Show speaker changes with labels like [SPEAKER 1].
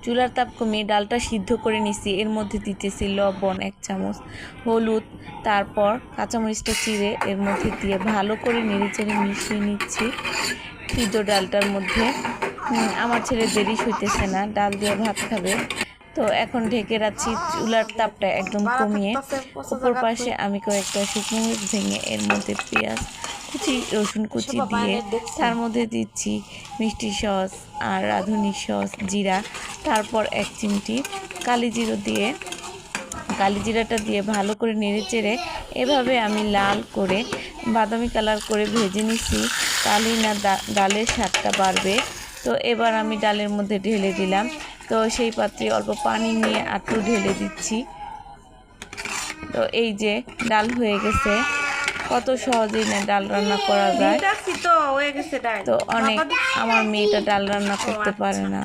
[SPEAKER 1] চুলার তাপ কমিয়ে ডালটা সিদ্ধ করে নিছি। এর মধ্যে দিতেছি লবণ 1 চামচ, হলুদ, তারপর কাঁচামরিচটা চিড়ে এর মধ্যে দিয়ে ভালো করে নেড়েচেড়ে মিশিয়ে নিচ্ছি সিদ্ধ ডালটার মধ্যে। আমার ছেলে দেরি হইতেছে না, ডাল দিয়ে ভাত খাবে। তো এখন ঢেকে রাখছি চুলার তাপটা একদম কমিয়ে। উপর পাশে আমি কয়েকটা শুকনো মরিচ ভেঙে এর মধ্যে পেঁয়াজ কুচি, রসুন কুচি দিয়ে তার মধ্যে দিচ্ছি মিষ্টি সস আর রাঁধুনি সস, জিরা, তারপর 1 চিমটি কালি জিরা দিয়ে কালি জিরাটা দিয়ে ভালো করে নেড়েচেড়ে এভাবে আমি লাল করে বাদামি কালার করে ভেজে নিছি। তাহলেই না ডালের স্বাদটা বাড়বে। তো এবার আমি ডালের মধ্যে ঢেলে দিলাম। তো সেই পাত্রে অল্প পানি নিয়ে আটু ঢেলে দিচ্ছি। তো এই যে ডাল হয়ে গেছে। কত সহজেই না ডাল রান্না করা যায়। তো অনেক আমার মেয়েটা ডাল রান্না করতে পারে না।